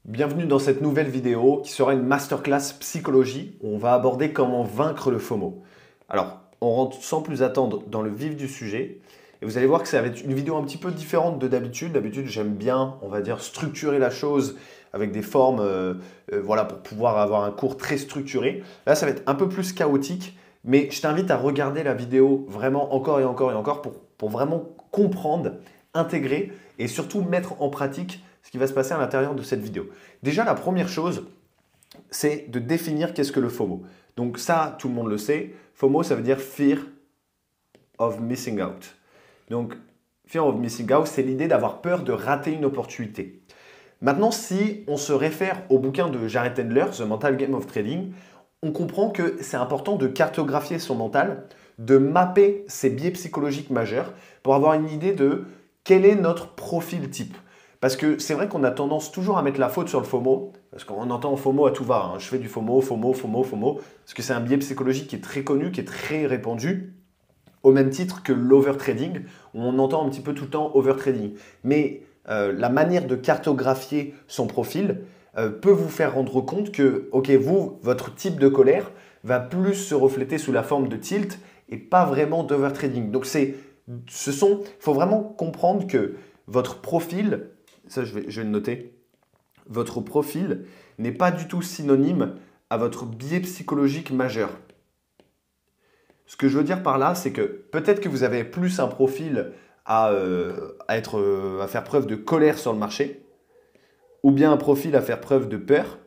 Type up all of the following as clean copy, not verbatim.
Bienvenue dans cette nouvelle vidéo qui sera une masterclass psychologie où on va aborder comment vaincre le FOMO. Alors, on rentre sans plus attendre dans le vif du sujet et vous allez voir que ça va être une vidéo un petit peu différente de d'habitude. D'habitude, j'aime bien, on va dire, structurer la chose avec des formes voilà, pour pouvoir avoir un cours très structuré. Là, ça va être un peu plus chaotique, mais je t'invite à regarder la vidéo vraiment encore et encore et encore pour vraiment comprendre, intégrer et surtout mettre en pratique ce qui va se passer à l'intérieur de cette vidéo. Déjà, la première chose, c'est de définir qu'est-ce que le FOMO. Donc ça, tout le monde le sait. FOMO, ça veut dire Fear of Missing Out. Donc, Fear of Missing Out, c'est l'idée d'avoir peur de rater une opportunité. Maintenant, si on se réfère au bouquin de Jared Tendler, The Mental Game of Trading, on comprend que c'est important de cartographier son mental, de mapper ses biais psychologiques majeurs pour avoir une idée de quel est notre profil type. Parce que c'est vrai qu'on a tendance toujours à mettre la faute sur le FOMO, parce qu'on entend FOMO à tout va. Hein. Je fais du FOMO, FOMO, FOMO, FOMO, parce que c'est un biais psychologique qui est très connu, qui est très répandu, au même titre que l'overtrading, où on entend un petit peu tout le temps overtrading. Mais la manière de cartographier son profil peut vous faire rendre compte que, ok, vous, votre type de colère va plus se refléter sous la forme de tilt et pas vraiment d'overtrading. Donc il faut vraiment comprendre que votre profil, ça je vais le noter, votre profil n'est pas du tout synonyme à votre biais psychologique majeur. Ce que je veux dire par là, c'est que peut-être que vous avez plus un profil à faire preuve de colère sur le marché, ou bien un profil à faire preuve de peur,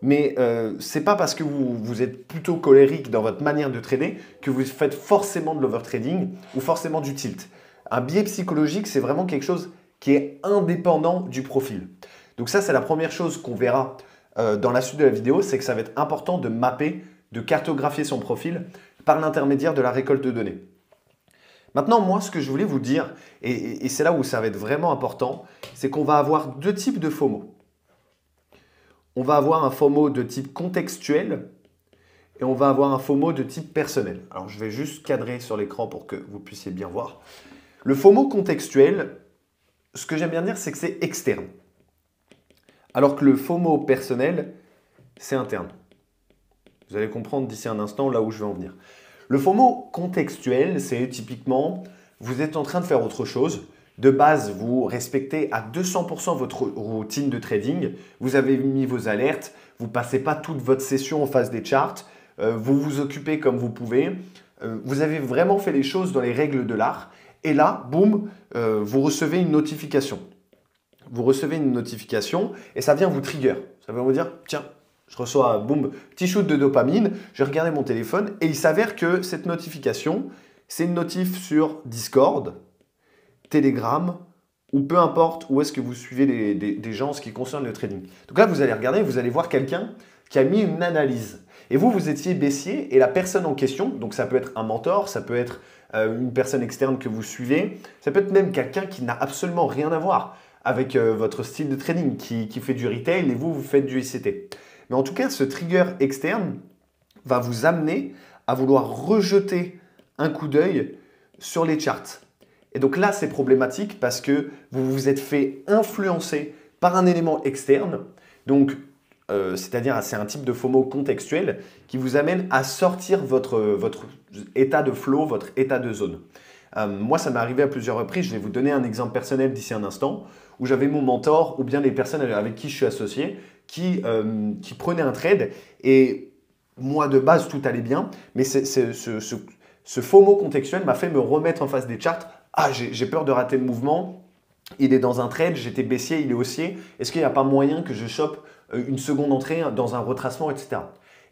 mais ce n'est pas parce que vous êtes plutôt colérique dans votre manière de trader que vous faites forcément de l'overtrading ou forcément du tilt. Un biais psychologique, c'est vraiment quelque chose qui est indépendant du profil. Donc ça, c'est la première chose qu'on verra dans la suite de la vidéo, c'est que ça va être important de mapper, de cartographier son profil par l'intermédiaire de la récolte de données. Maintenant, moi, ce que je voulais vous dire, et c'est là où ça va être vraiment important, c'est qu'on va avoir deux types de FOMO. On va avoir un FOMO de type contextuel et on va avoir un FOMO de type personnel. Alors, je vais juste cadrer sur l'écran pour que vous puissiez bien voir. Le FOMO contextuel, ce que j'aime bien dire, c'est que c'est externe. Alors que le FOMO personnel, c'est interne. Vous allez comprendre d'ici un instant là où je vais en venir. Le FOMO contextuel, c'est typiquement, vous êtes en train de faire autre chose. De base, vous respectez à 200% votre routine de trading. Vous avez mis vos alertes. Vous ne passez pas toute votre session en face des charts. Vous vous occupez comme vous pouvez. Vous avez vraiment fait les choses dans les règles de l'art. Et là, boum, vous recevez une notification. Vous recevez une notification et ça vient vous trigger. Ça vient vous dire, tiens, je reçois un boum, petit shoot de dopamine, je vais regarder mon téléphone et il s'avère que cette notification, c'est une notif sur Discord, Telegram ou peu importe où est-ce que vous suivez des gens en ce qui concerne le trading. Donc là, vous allez regarder, vous allez voir quelqu'un qui a mis une analyse. Et vous étiez baissier et la personne en question, donc ça peut être un mentor, ça peut être une personne externe que vous suivez, ça peut être même quelqu'un qui n'a absolument rien à voir avec votre style de trading, qui fait du retail et vous faites du ICT. Mais en tout cas, ce trigger externe va vous amener à vouloir rejeter un coup d'œil sur les charts. Et donc là, c'est problématique parce que vous vous êtes fait influencer par un élément externe. Donc, c'est-à-dire, c'est un type de FOMO contextuel qui vous amène à sortir votre état de flow, votre état de zone. Moi, ça m'est arrivé à plusieurs reprises. Je vais vous donner un exemple personnel d'ici un instant où j'avais mon mentor ou bien les personnes avec qui je suis associé qui prenaient un trade et moi, de base, tout allait bien. Mais ce FOMO contextuel m'a fait me remettre en face des charts. Ah, j'ai peur de rater le mouvement. Il est dans un trade, j'étais baissier, il est haussier. Est-ce qu'il n'y a pas moyen que je chope une seconde entrée dans un retracement, etc.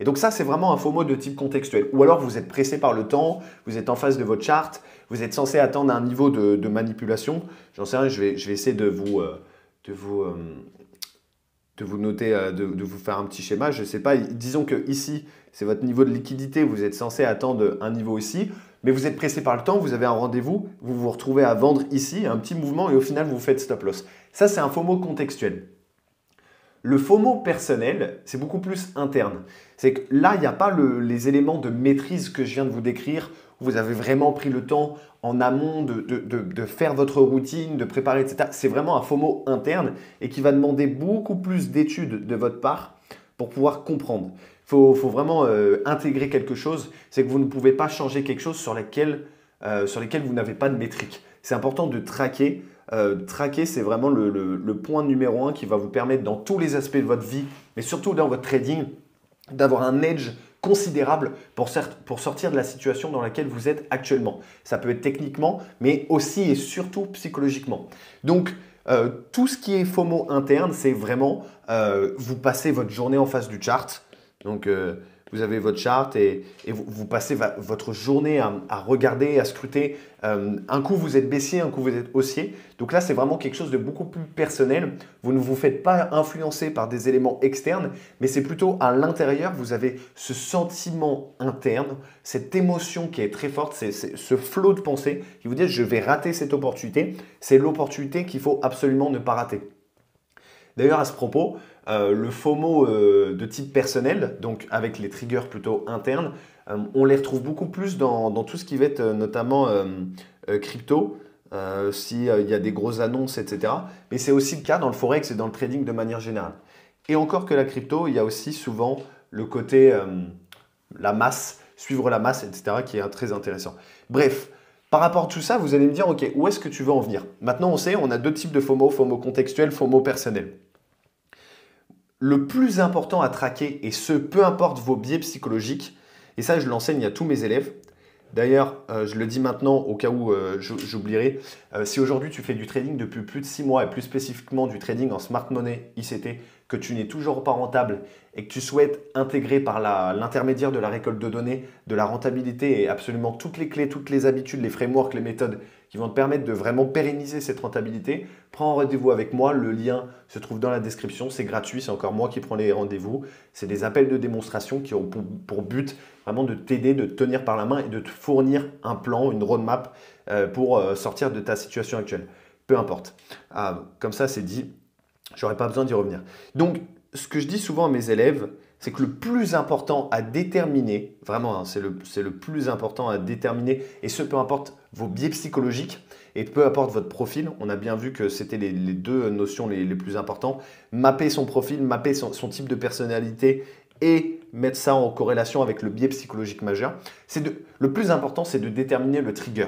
Et donc ça, c'est vraiment un FOMO de type contextuel. Ou alors, vous êtes pressé par le temps, vous êtes en face de votre chart, vous êtes censé attendre un niveau de manipulation. J'en sais rien, je vais essayer de vous noter, de vous faire un petit schéma. Je ne sais pas, disons que ici, c'est votre niveau de liquidité, vous êtes censé attendre un niveau ici, mais vous êtes pressé par le temps, vous avez un rendez-vous, vous vous retrouvez à vendre ici, un petit mouvement et au final, vous faites stop loss. Ça, c'est un FOMO contextuel. Le FOMO personnel, c'est beaucoup plus interne. C'est que là, il n'y a pas les éléments de maîtrise que je viens de vous décrire vous avez vraiment pris le temps en amont de faire votre routine, de préparer, etc. C'est vraiment un FOMO interne et qui va demander beaucoup plus d'études de votre part pour pouvoir comprendre. Il faut vraiment intégrer quelque chose, c'est que vous ne pouvez pas changer quelque chose sur lesquels vous n'avez pas de métrique. C'est important de traquer. Traquer, c'est vraiment le point numéro 1 qui va vous permettre dans tous les aspects de votre vie, mais surtout dans votre trading, d'avoir un edge considérable pour sortir de la situation dans laquelle vous êtes actuellement. Ça peut être techniquement, mais aussi et surtout psychologiquement. Donc, tout ce qui est FOMO interne, c'est vraiment vous passez votre journée en face du chart. Donc, vous avez votre chart et vous passez votre journée à regarder, à scruter. Un coup, vous êtes baissier, un coup, vous êtes haussier. Donc là, c'est vraiment quelque chose de beaucoup plus personnel. Vous ne vous faites pas influencer par des éléments externes, mais c'est plutôt à l'intérieur. Vous avez ce sentiment interne, cette émotion qui est très forte, c'est ce flot de pensée qui vous dit « je vais rater cette opportunité ». C'est l'opportunité qu'il faut absolument ne pas rater. D'ailleurs, à ce propos, le FOMO de type personnel, donc avec les triggers plutôt internes, on les retrouve beaucoup plus dans tout ce qui va être notamment crypto, s'il y a des grosses annonces, etc. Mais c'est aussi le cas dans le forex et dans le trading de manière générale. Et encore que la crypto, il y a aussi souvent le côté la masse, suivre la masse, etc. qui est très intéressant. Bref. Par rapport à tout ça, vous allez me dire, ok, où est-ce que tu veux en venir? Maintenant, on sait, on a deux types de FOMO, FOMO contextuel, FOMO personnel. Le plus important à traquer, et ce, peu importe vos biais psychologiques, et ça, je l'enseigne à tous mes élèves. D'ailleurs, je le dis maintenant au cas où j'oublierai. Si aujourd'hui, tu fais du trading depuis plus de 6 mois, et plus spécifiquement du trading en smart money ICT, que tu n'es toujours pas rentable et que tu souhaites intégrer par l'intermédiaire de la récolte de données, de la rentabilité et absolument toutes les clés, toutes les habitudes, les frameworks, les méthodes qui vont te permettre de vraiment pérenniser cette rentabilité, prends rendez-vous avec moi. Le lien se trouve dans la description. C'est gratuit, c'est encore moi qui prends les rendez-vous. C'est des appels de démonstration qui ont pour but vraiment de t'aider, de te tenir par la main et de te fournir un plan, une roadmap pour sortir de ta situation actuelle. Peu importe. Comme ça, c'est dit. J'aurais pas besoin d'y revenir. Donc, ce que je dis souvent à mes élèves, c'est que le plus important à déterminer, vraiment, hein, c'est le plus important à déterminer, et ce, peu importe vos biais psychologiques et peu importe votre profil, on a bien vu que c'était les deux notions les plus importantes, mapper son profil, mapper son type de personnalité et mettre ça en corrélation avec le biais psychologique majeur. Le plus important, c'est de déterminer le trigger.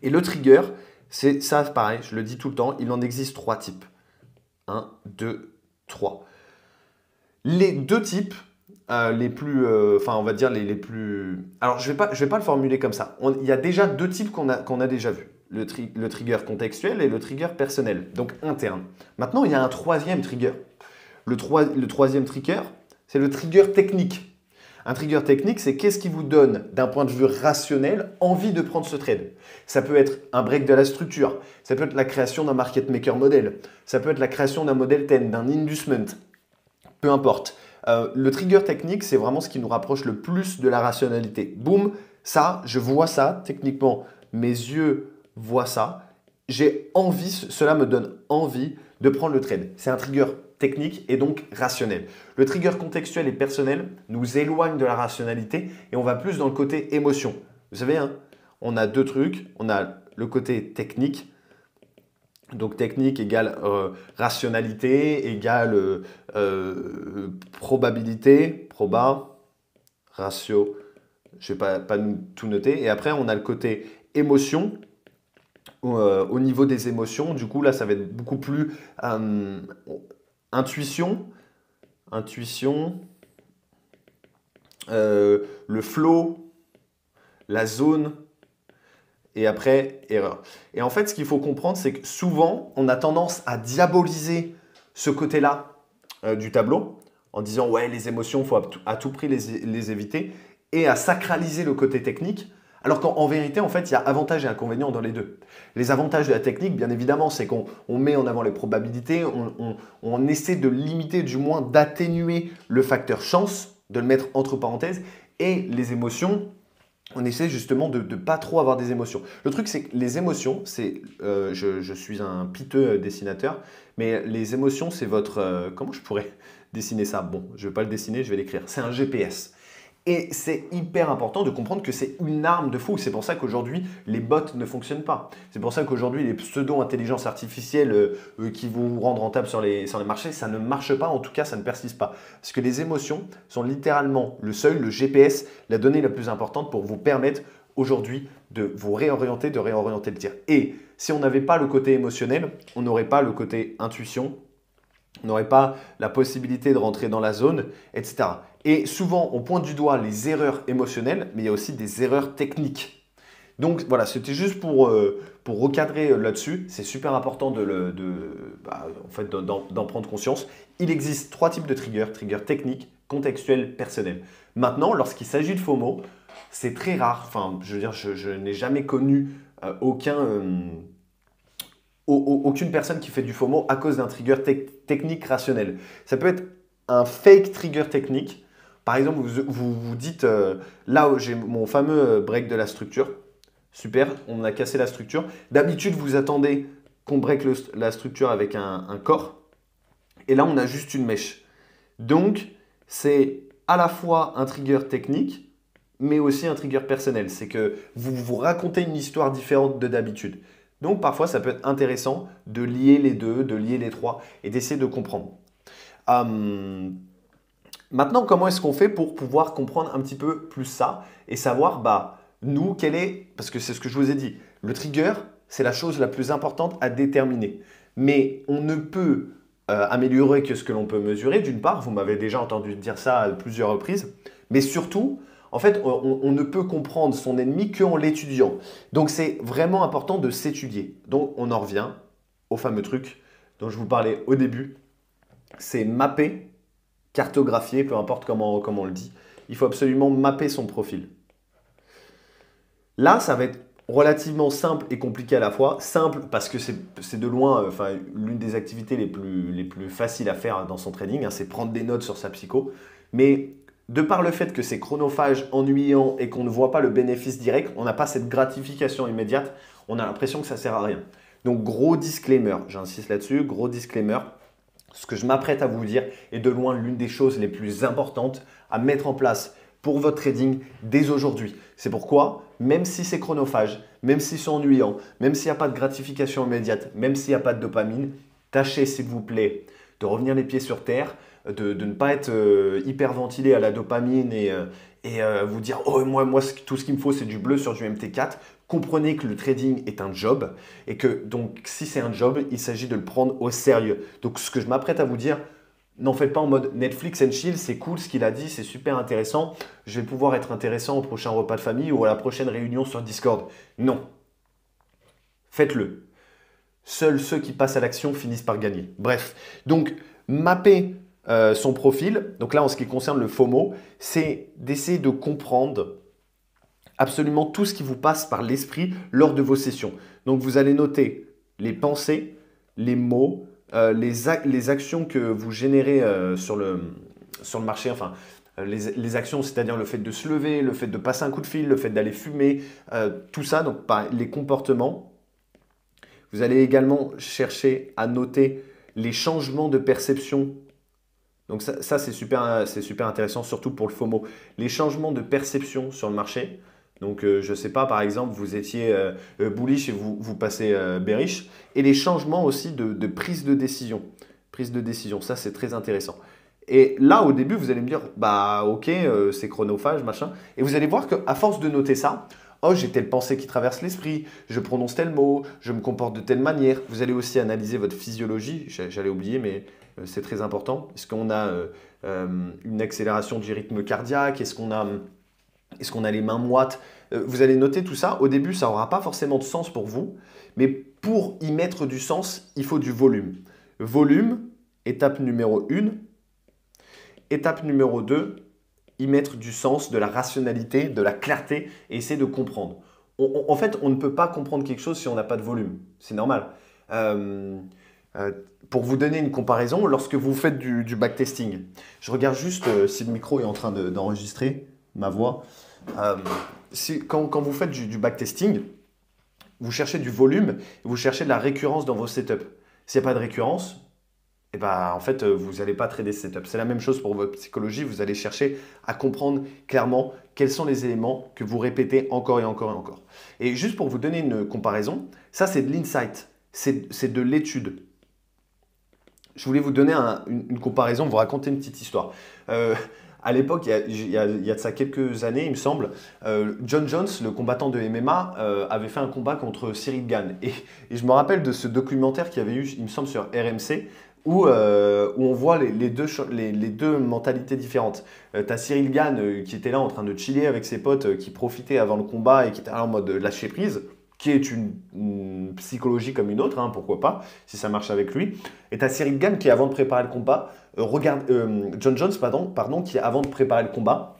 Et le trigger, c'est ça, pareil, je le dis tout le temps, il en existe 3 types. 1, 2, 3. Les 2 types les plus, on va dire les plus… Alors, je vais pas le formuler comme ça. Il y a déjà 2 types qu'on a déjà vus. Le trigger contextuel et le trigger personnel, donc interne. Maintenant, il y a un 3e trigger. Le 3e trigger, c'est le trigger technique. Un trigger technique, c'est qu'est-ce qui vous donne, d'un point de vue rationnel, envie de prendre ce trade. Ça peut être un break de la structure, ça peut être la création d'un market maker model, ça peut être la création d'un modèle 10, d'un inducement, peu importe. Le trigger technique, c'est vraiment ce qui nous rapproche le plus de la rationalité. Boum, ça, je vois ça, techniquement, mes yeux voient ça, j'ai envie, cela me donne envie de prendre le trade. C'est un trigger technique et donc rationnel. Le trigger contextuel et personnel nous éloigne de la rationalité et on va plus dans le côté émotion. Vous savez, hein, on a 2 trucs. On a le côté technique. Donc technique égale rationalité, égale probabilité, ratio, je ne vais pas tout noter. Et après, on a le côté émotion. Au niveau des émotions, du coup, là, ça va être beaucoup plus intuition, le flow, la zone, et après, erreur. Et en fait, ce qu'il faut comprendre, c'est que souvent, on a tendance à diaboliser ce côté-là du tableau, en disant « ouais, les émotions, il faut à tout prix les éviter », et à sacraliser le côté technique, alors qu'en vérité, en fait, il y a avantages et inconvénients dans les deux. Les avantages de la technique, bien évidemment, c'est qu'on met en avant les probabilités, on essaie de limiter, du moins d'atténuer le facteur chance, de le mettre entre parenthèses, et les émotions, on essaie justement de ne pas trop avoir des émotions. Le truc, c'est que les émotions, je suis un piteux dessinateur, mais les émotions, c'est votre… comment je pourrais dessiner ça? Bon, je ne vais pas le dessiner, je vais l'écrire. C'est un GPS. Et c'est hyper important de comprendre que c'est une arme de fou. C'est pour ça qu'aujourd'hui, les bots ne fonctionnent pas. C'est pour ça qu'aujourd'hui, les pseudo-intelligences artificielles qui vont vous rendre rentable sur les marchés, ça ne marche pas. En tout cas, ça ne persiste pas. Parce que les émotions sont littéralement le seuil, le GPS, la donnée la plus importante pour vous permettre aujourd'hui de vous réorienter, de réorienter le tir. Et si on n'avait pas le côté émotionnel, on n'aurait pas le côté intuition, on n'aurait pas la possibilité de rentrer dans la zone, etc. Et souvent, on pointe du doigt les erreurs émotionnelles, mais il y a aussi des erreurs techniques. Donc voilà, c'était juste pour recadrer là-dessus. C'est super important d'en prendre conscience. Il existe 3 types de triggers, trigger technique, contextuel, personnel. Maintenant, lorsqu'il s'agit de FOMO, c'est très rare. Enfin, je veux dire, je n'ai jamais connu aucune personne qui fait du FOMO à cause d'un trigger technique rationnel. Ça peut être un fake trigger technique. Par exemple, vous dites, là j'ai mon fameux break de la structure. Super, on a cassé la structure. D'habitude, vous attendez qu'on break la structure avec un corps. Et là, on a juste une mèche. Donc, c'est à la fois un trigger technique, mais aussi un trigger personnel. C'est que vous vous racontez une histoire différente de d'habitude. Donc, parfois, ça peut être intéressant de lier les deux, de lier les trois et d'essayer de comprendre. Maintenant, comment est-ce qu'on fait pour pouvoir comprendre un petit peu plus ça et savoir, nous, quel est, parce que c'est ce que je vous ai dit, le trigger, c'est la chose la plus importante à déterminer. Mais on ne peut améliorer que ce que l'on peut mesurer. D'une part, vous m'avez déjà entendu dire ça à plusieurs reprises, mais surtout, en fait, on ne peut comprendre son ennemi qu'en l'étudiant. Donc, c'est vraiment important de s'étudier. Donc, on en revient au fameux truc dont je vous parlais au début. C'est mapper, cartographier, peu importe comment on le dit. Il faut absolument mapper son profil. Là, ça va être relativement simple et compliqué à la fois. Simple parce que c'est de loin l'une des activités les plus faciles à faire dans son trading. C'est prendre des notes sur sa psycho. Mais de par le fait que c'est chronophage, ennuyant et qu'on ne voit pas le bénéfice direct, on n'a pas cette gratification immédiate, on a l'impression que ça ne sert à rien. Donc gros disclaimer, j'insiste là-dessus, gros disclaimer. Ce que je m'apprête à vous dire est de loin l'une des choses les plus importantes à mettre en place pour votre trading dès aujourd'hui. C'est pourquoi, même si c'est chronophage, même si c'est ennuyant, même s'il n'y a pas de gratification immédiate, même s'il n'y a pas de dopamine, tâchez s'il vous plaît de revenir les pieds sur terre, de ne pas être hyperventilé à la dopamine et vous dire « Oh, moi, tout ce qu'il me faut, c'est du bleu sur du MT4 ». Comprenez que le trading est un job et que donc si c'est un job, il s'agit de le prendre au sérieux. Donc ce que je m'apprête à vous dire, n'en faites pas en mode Netflix and chill, c'est cool ce qu'il a dit, c'est super intéressant. Je vais pouvoir être intéressant au prochain repas de famille ou à la prochaine réunion sur Discord. Non. Faites-le. Seuls ceux qui passent à l'action finissent par gagner. Bref, donc mapper son profil, donc là en ce qui concerne le FOMO, c'est d'essayer de comprendre absolument tout ce qui vous passe par l'esprit lors de vos sessions. Donc vous allez noter les pensées, les mots, les actions que vous générez sur le marché, enfin les actions, c'est-à-dire le fait de se lever, le fait de passer un coup de fil, le fait d'aller fumer, tout ça, donc les comportements. Vous allez également chercher à noter les changements de perception. Donc ça c'est super intéressant, surtout pour le FOMO. Les changements de perception sur le marché. Donc, je ne sais pas, par exemple, vous étiez bullish et vous passez bearish. Et les changements aussi de prise de décision. Prise de décision, ça c'est très intéressant. Et là, au début, vous allez me dire, ok, c'est chronophage, machin. Et vous allez voir qu'à force de noter ça, oh, j'ai telle pensée qui traverse l'esprit, je prononce tel mot, je me comporte de telle manière. Vous allez aussi analyser votre physiologie. J'allais oublier, mais c'est très important. Est-ce qu'on a une accélération du rythme cardiaque? Est-ce qu'on a les mains moites? Vous allez noter tout ça. Au début, ça n'aura pas forcément de sens pour vous. Mais pour y mettre du sens, il faut du volume. Volume, étape numéro 1. Étape numéro 2, y mettre du sens, de la rationalité, de la clarté et essayer de comprendre. En fait, on ne peut pas comprendre quelque chose si on n'a pas de volume. C'est normal. Pour vous donner une comparaison, lorsque vous faites du backtesting, je regarde juste si le micro est en train d'enregistrer ma voix. Quand vous faites du backtesting, vous cherchez du volume et vous cherchez de la récurrence dans vos setups. S'il n'y a pas de récurrence, et ben, en fait, vous n'allez pas trader ce setup. C'est la même chose pour votre psychologie. Vous allez chercher à comprendre clairement quels sont les éléments que vous répétez encore et encore et encore. Et juste pour vous donner une comparaison, ça c'est de l'insight, c'est de l'étude. Je voulais vous donner une comparaison, vous raconter une petite histoire. À l'époque, il y a de ça quelques années, il me semble, John Jones, le combattant de MMA, avait fait un combat contre Cyril Gane. Et je me rappelle de ce documentaire qu'il y avait eu, il me semble, sur RMC, où on voit les deux mentalités différentes. Tu as Cyril Gane qui était là en train de chiller avec ses potes, qui profitaient avant le combat et qui était là en mode lâcher prise, qui est une psychologie comme une autre, hein, pourquoi pas, si ça marche avec lui. Et tu as Cyril Gane qui, avant de préparer le combat, John Jones, pardon, qui, avant de préparer le combat,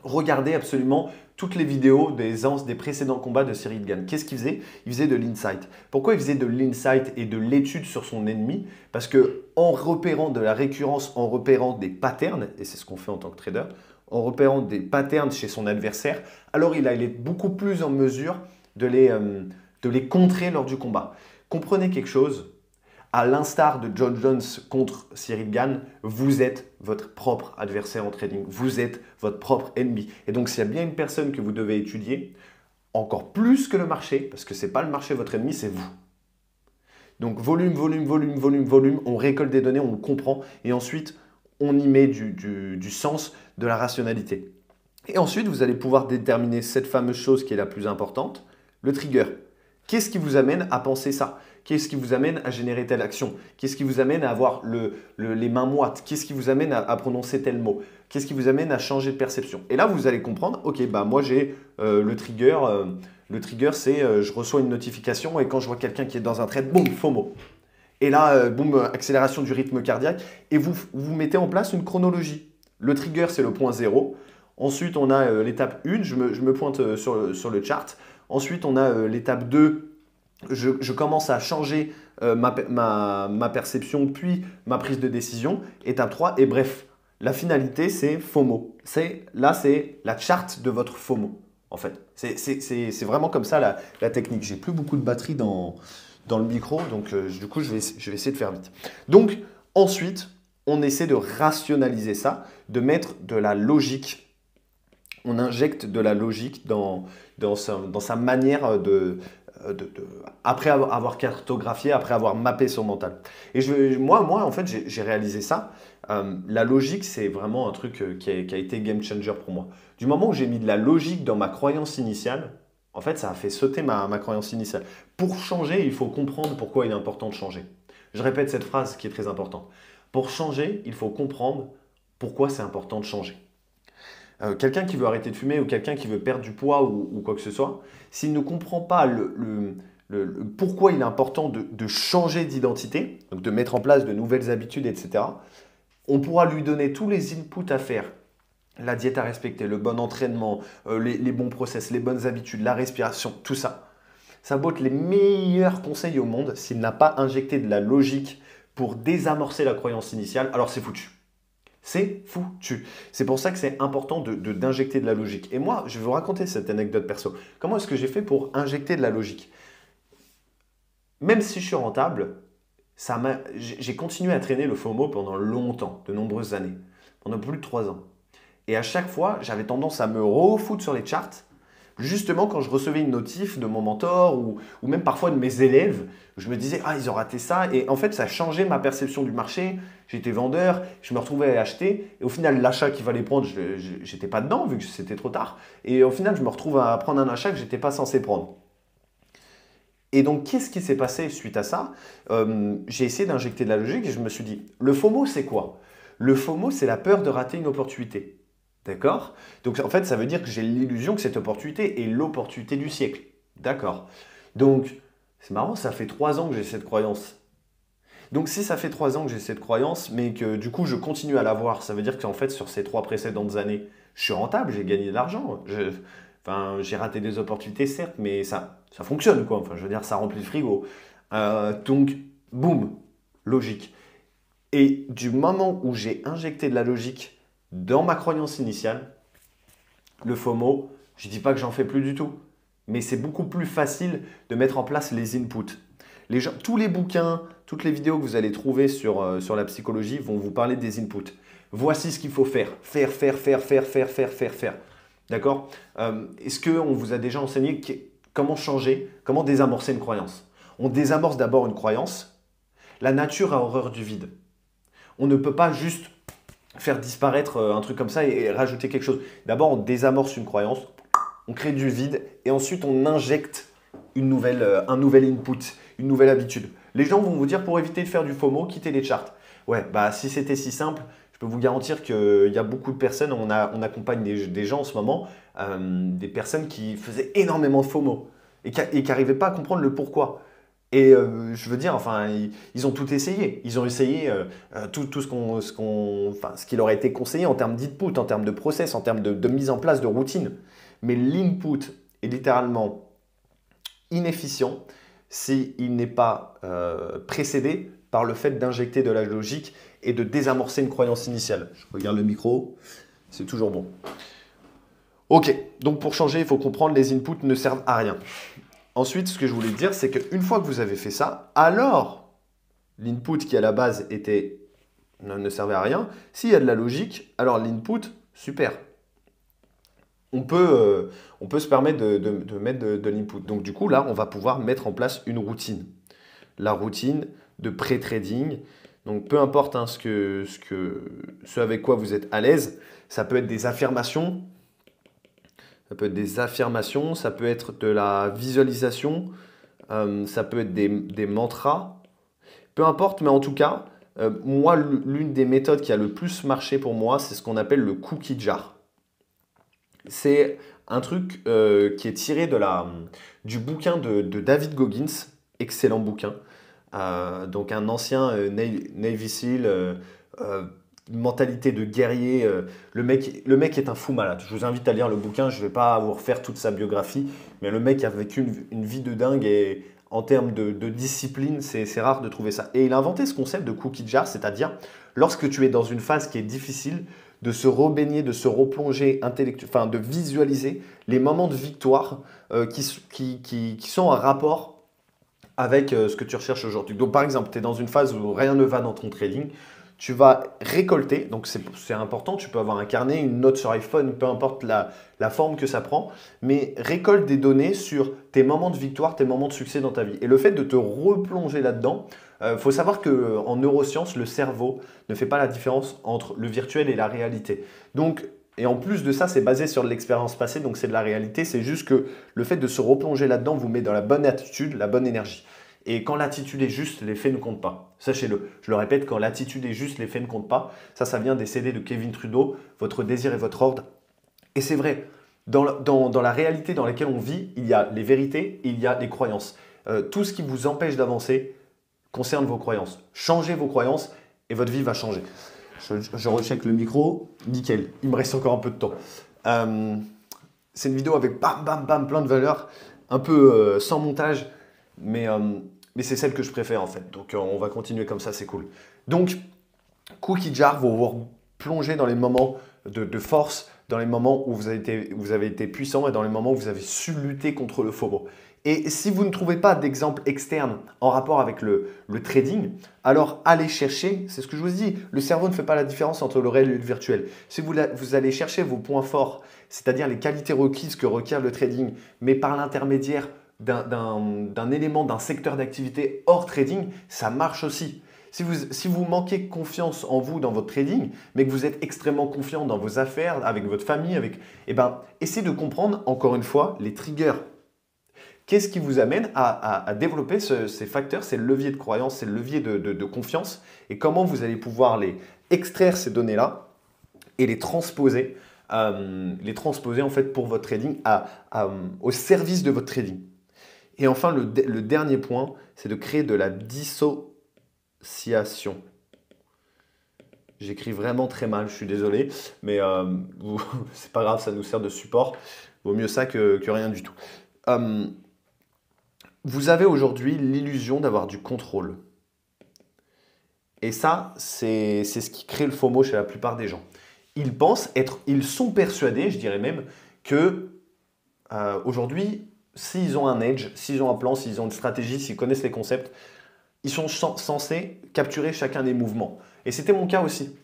regardait absolument toutes les vidéos des précédents combats de Cyril Gane. Qu'est-ce qu'il faisait? Il faisait de l'insight. Pourquoi il faisait de l'insight et de l'étude sur son ennemi? Parce que en repérant de la récurrence, en repérant des patterns, et c'est ce qu'on fait en tant que trader, en repérant des patterns chez son adversaire, alors il est beaucoup plus en mesure de les contrer lors du combat. Comprenez quelque chose, à l'instar de John Jones contre Cyril Gane, vous êtes votre propre adversaire en trading, vous êtes votre propre ennemi. Et donc s'il y a bien une personne que vous devez étudier, encore plus que le marché, parce que ce n'est pas le marché votre ennemi, c'est vous. Donc volume, volume, volume, volume, volume, on récolte des données, on le comprend, et ensuite on y met du sens, de la rationalité. Et ensuite, vous allez pouvoir déterminer cette fameuse chose qui est la plus importante, le trigger. Qu'est-ce qui vous amène à penser ça? Qu'est-ce qui vous amène à générer telle action? Qu'est-ce qui vous amène à avoir les mains moites? Qu'est-ce qui vous amène à prononcer tel mot? Qu'est-ce qui vous amène à changer de perception? Et là, vous allez comprendre, ok, bah moi j'ai le trigger. Le trigger, c'est je reçois une notification et quand je vois quelqu'un qui est dans un trade, boum, FOMO. Et là, boum, accélération du rythme cardiaque. Et vous mettez en place une chronologie. Le trigger, c'est le point 0. Ensuite, on a l'étape 1, je me pointe sur le chart. Ensuite, on a l'étape 2, je commence à changer ma perception, puis ma prise de décision. Étape 3, et bref, la finalité, c'est FOMO. Là, c'est la charte de votre FOMO, en fait. C'est vraiment comme ça la technique. J'ai plus beaucoup de batterie dans le micro, donc du coup, je vais essayer de faire vite. Donc, ensuite, on essaie de rationaliser ça, de mettre de la logique. On injecte de la logique dans sa manière après avoir cartographié, après avoir mappé son mental. Et moi, en fait, j'ai réalisé ça. La logique, c'est vraiment un truc qui a été game changer pour moi. Du moment où j'ai mis de la logique dans ma croyance initiale, en fait, ça a fait sauter ma croyance initiale. Pour changer, il faut comprendre pourquoi il est important de changer. Je répète cette phrase qui est très importante. Pour changer, il faut comprendre pourquoi c'est important de changer. Quelqu'un qui veut arrêter de fumer ou quelqu'un qui veut perdre du poids ou quoi que ce soit, s'il ne comprend pas pourquoi il est important de changer d'identité, donc de mettre en place de nouvelles habitudes, etc., on pourra lui donner tous les inputs à faire, la diète à respecter, le bon entraînement, les bons process, les bonnes habitudes, la respiration, tout ça. Ça vaut les meilleurs conseils au monde. S'il n'a pas injecté de la logique pour désamorcer la croyance initiale, alors c'est foutu. C'est foutu. C'est pour ça que c'est important d'injecter de la logique. Et moi, je vais vous raconter cette anecdote perso. Comment est-ce que j'ai fait pour injecter de la logique? Même si je suis rentable, j'ai continué à traîner le FOMO pendant longtemps, de nombreuses années, pendant plus de 3 ans. Et à chaque fois, j'avais tendance à me refoutre sur les charts. Justement, quand je recevais une notif de mon mentor ou même parfois de mes élèves, je me disais, ah, ils ont raté ça. Et en fait, ça a changé ma perception du marché. J'étais vendeur, je me retrouvais à acheter. Et au final, l'achat qu'il fallait prendre, je n'étais pas dedans vu que c'était trop tard. Et au final, je me retrouve à prendre un achat que je n'étais pas censé prendre. Et donc, qu'est-ce qui s'est passé suite à ça? J'ai essayé d'injecter de la logique et je me suis dit, le FOMO, c'est quoi? Le FOMO, c'est la peur de rater une opportunité. D'accord? Donc en fait, ça veut dire que j'ai l'illusion que cette opportunité est l'opportunité du siècle. D'accord? Donc, c'est marrant, ça fait 3 ans que j'ai cette croyance. Donc si ça fait 3 ans que j'ai cette croyance, mais que du coup je continue à l'avoir, ça veut dire qu'en fait sur ces 3 précédentes années, je suis rentable, j'ai gagné de l'argent. J'ai raté des opportunités, certes, mais ça fonctionne, quoi. Enfin, je veux dire, ça remplit le frigo. Donc, boum, logique. Et du moment où j'ai injecté de la logique dans ma croyance initiale, le FOMO, je ne dis pas que j'en fais plus du tout, mais c'est beaucoup plus facile de mettre en place les inputs. Les gens, tous les bouquins, toutes les vidéos que vous allez trouver sur la psychologie vont vous parler des inputs. Voici ce qu'il faut faire. Faire. D'accord? Est-ce qu'on vous a déjà enseigné comment changer, comment désamorcer une croyance? On désamorce d'abord une croyance. La nature a horreur du vide. On ne peut pas juste faire disparaître un truc comme ça et rajouter quelque chose. D'abord, on désamorce une croyance, on crée du vide et ensuite on injecte un nouvel input, une nouvelle habitude. Les gens vont vous dire pour éviter de faire du FOMO, quittez les charts. Ouais, bah si c'était si simple, je peux vous garantir qu'il y a beaucoup de personnes, on accompagne des gens en ce moment, des personnes qui faisaient énormément de FOMO et qui n'arrivaient pas à comprendre le pourquoi. Et je veux dire, enfin, ils ont tout essayé. Ils ont essayé tout ce qui leur a été conseillé en termes d'input, en termes de process, en termes de mise en place de routine. Mais l'input est littéralement inefficient s'il n'est pas précédé par le fait d'injecter de la logique et de désamorcer une croyance initiale. Je regarde le micro, c'est toujours bon. Ok, donc pour changer, il faut comprendre les inputs ne servent à rien. Ensuite, ce que je voulais dire, c'est qu'une fois que vous avez fait ça, alors l'input qui à la base ne servait à rien, s'il y a de la logique, alors l'input, super. On peut se permettre de mettre de l'input. Donc du coup, là, on va pouvoir mettre en place une routine. La routine de pré-trading. Donc peu importe hein, ce avec quoi vous êtes à l'aise, ça peut être des affirmations. Ça peut être des affirmations, ça peut être de la visualisation, ça peut être des mantras. Peu importe, mais en tout cas, moi, l'une des méthodes qui a le plus marché pour moi, c'est ce qu'on appelle le cookie jar. C'est un truc qui est tiré du bouquin de David Goggins, excellent bouquin. Donc un ancien Navy SEAL, mentalité de guerrier. Le mec est un fou malade. Je vous invite à lire le bouquin. Je ne vais pas vous refaire toute sa biographie, mais le mec a vécu une vie de dingue et en termes de discipline, c'est rare de trouver ça. Et il a inventé ce concept de cookie jar, c'est-à-dire lorsque tu es dans une phase qui est difficile, de se rebaigner, de se replonger enfin de visualiser les moments de victoire qui sont en rapport avec ce que tu recherches aujourd'hui. Donc par exemple, tu es dans une phase où rien ne va dans ton trading, tu vas récolter, donc c'est important, tu peux avoir un carnet, une note sur iPhone, peu importe la forme que ça prend, mais récolte des données sur tes moments de victoire, tes moments de succès dans ta vie. Et le fait de te replonger là-dedans, faut savoir qu'en neurosciences, le cerveau ne fait pas la différence entre le virtuel et la réalité. Donc, et en plus de ça, c'est basé sur l'expérience passée, donc c'est de la réalité. C'est juste que le fait de se replonger là-dedans vous met dans la bonne attitude, la bonne énergie. Et quand l'attitude est juste, les faits ne comptent pas. Sachez-le. Je le répète, quand l'attitude est juste, les faits ne comptent pas. Ça vient des CD de Kevin Trudeau, votre désir et votre ordre. Et c'est vrai, dans la réalité dans laquelle on vit, il y a les vérités et il y a les croyances. Tout ce qui vous empêche d'avancer concerne vos croyances. Changez vos croyances et votre vie va changer. Je recheck le micro. Nickel. Il me reste encore un peu de temps. C'est une vidéo avec bam, bam, bam, plein de valeurs. Un peu sans montage. Mais c'est celle que je préfère en fait. Donc on va continuer comme ça, c'est cool. Donc, cookie jar, vous vous plongez dans les moments de force, dans les moments où vous avez été puissant et dans les moments où vous avez su lutter contre le FOMO. Et si vous ne trouvez pas d'exemple externe en rapport avec le trading, alors allez chercher, c'est ce que je vous dis, le cerveau ne fait pas la différence entre le réel et le virtuel. Si vous allez chercher vos points forts, c'est-à-dire les qualités requises que requiert le trading, mais par l'intermédiaire d'un élément, d'un secteur d'activité hors trading, ça marche aussi. Si vous manquez confiance en vous dans votre trading, mais que vous êtes extrêmement confiant dans vos affaires, avec votre famille, essayez de comprendre, encore une fois, les triggers. Qu'est-ce qui vous amène à développer ces facteurs, ces leviers de croyance, ces leviers de confiance, et comment vous allez pouvoir extraire ces données-là et les transposer en fait pour votre trading au service de votre trading. Et enfin, le dernier point, c'est de créer de la dissociation. J'écris vraiment très mal, je suis désolé, mais c'est pas grave, ça nous sert de support. Vaut mieux ça que rien du tout. Vous avez aujourd'hui l'illusion d'avoir du contrôle. Et ça, c'est ce qui crée le FOMO chez la plupart des gens. Ils sont persuadés, je dirais même, que aujourd'hui, s'ils ont un edge, s'ils ont un plan, s'ils ont une stratégie, s'ils connaissent les concepts, ils sont censés capturer chacun des mouvements. Et c'était mon cas aussi.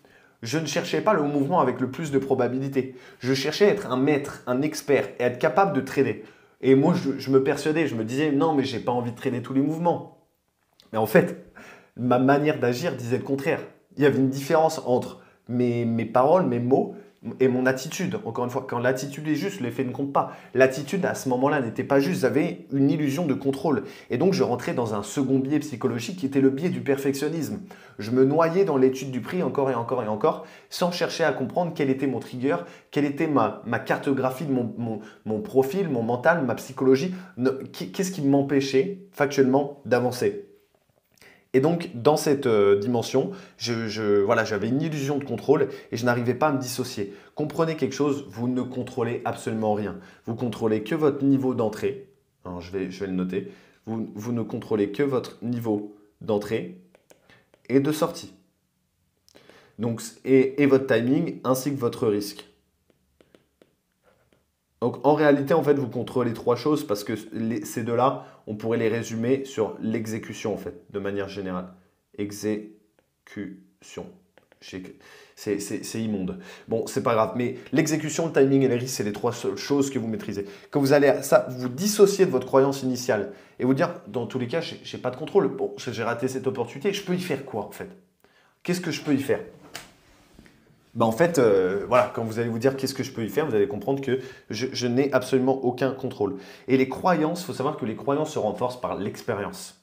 Je ne cherchais pas le mouvement avec le plus de probabilité. Je cherchais à être un maître, un expert et être capable de trader. Et moi, je me persuadais, je me disais, non, mais j'ai pas envie de trader tous les mouvements. Mais en fait, ma manière d'agir disait le contraire. Il y avait une différence entre mes paroles, mes mots et mon attitude. Encore une fois, quand l'attitude est juste, l'effet ne compte pas. L'attitude à ce moment-là n'était pas juste, j'avais une illusion de contrôle. Et donc je rentrais dans un second biais psychologique qui était le biais du perfectionnisme. Je me noyais dans l'étude du prix encore et encore et encore, sans chercher à comprendre quel était mon trigger, quelle était ma cartographie de mon profil, mon mental, ma psychologie. Qu'est-ce qui m'empêchait factuellement d'avancer? Et donc, dans cette dimension, voilà, j'avais une illusion de contrôle et je n'arrivais pas à me dissocier. Comprenez quelque chose, vous ne contrôlez absolument rien. Vous contrôlez que votre niveau d'entrée. Alors, je vais le noter. Vous ne contrôlez que votre niveau d'entrée et de sortie. Donc, et votre timing ainsi que votre risque. Donc, en réalité, en fait, vous contrôlez trois choses parce que ces deux-là, on pourrait les résumer sur l'exécution, en fait, de manière générale. Exécution. C'est immonde. Bon, c'est pas grave. Mais l'exécution, le timing et les risques, c'est les trois seules choses que vous maîtrisez. Quand vous allez vous dissocier de votre croyance initiale et vous dire, dans tous les cas, j'ai pas de contrôle. Bon, j'ai raté cette opportunité. Je peux y faire quoi, en fait? Qu'est-ce que je peux y faire? En fait, voilà, quand vous allez vous dire qu'est-ce que je peux y faire, vous allez comprendre que je n'ai absolument aucun contrôle. Et les croyances, il faut savoir que les croyances se renforcent par l'expérience.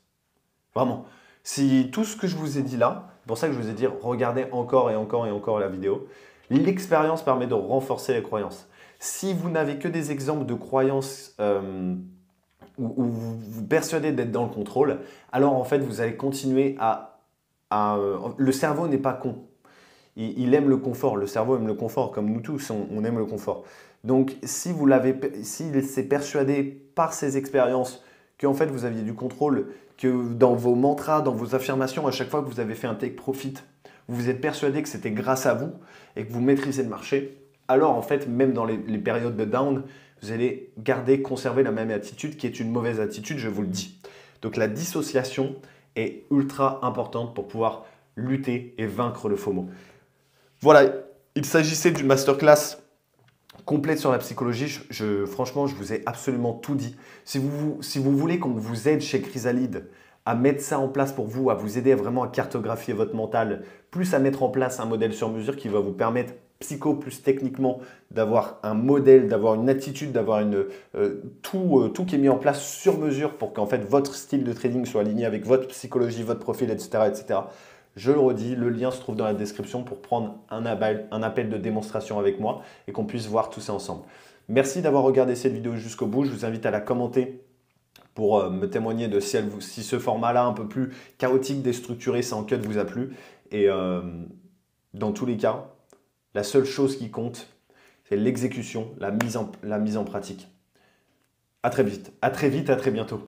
Vraiment. Si tout ce que je vous ai dit là, c'est pour ça que je vous ai dit regardez encore et encore et encore la vidéo, l'expérience permet de renforcer les croyances. Si vous n'avez que des exemples de croyances où vous vous persuadez d'être dans le contrôle, alors en fait vous allez continuer le cerveau n'est pas con. Il aime le confort, le cerveau aime le confort, comme nous tous, on aime le confort. Donc, s'il s'est persuadé par ses expériences qu'en fait vous aviez du contrôle, que dans vos mantras, dans vos affirmations, à chaque fois que vous avez fait un take profit, vous vous êtes persuadé que c'était grâce à vous et que vous maîtrisez le marché, alors en fait, même dans les périodes de down, vous allez conserver la même attitude qui est une mauvaise attitude, je vous le dis. Donc, la dissociation est ultra importante pour pouvoir lutter et vaincre le FOMO. Voilà, il s'agissait d'une masterclass complète sur la psychologie. Franchement, je vous ai absolument tout dit. Si vous voulez qu'on vous aide chez Chrysalide à mettre ça en place pour vous, à vous aider vraiment à cartographier votre mental, plus à mettre en place un modèle sur mesure qui va vous permettre, plus techniquement, d'avoir un modèle, d'avoir une attitude, d'avoir tout qui est mis en place sur mesure pour qu'en fait votre style de trading soit aligné avec votre psychologie, votre profil, etc., etc. Je le redis, le lien se trouve dans la description pour prendre un appel de démonstration avec moi et qu'on puisse voir tout ça ensemble. Merci d'avoir regardé cette vidéo jusqu'au bout. Je vous invite à la commenter pour me témoigner de si ce format-là un peu plus chaotique, déstructuré, sans cut vous a plu. Et dans tous les cas, la seule chose qui compte, c'est l'exécution, la mise en pratique. À très vite, à très bientôt.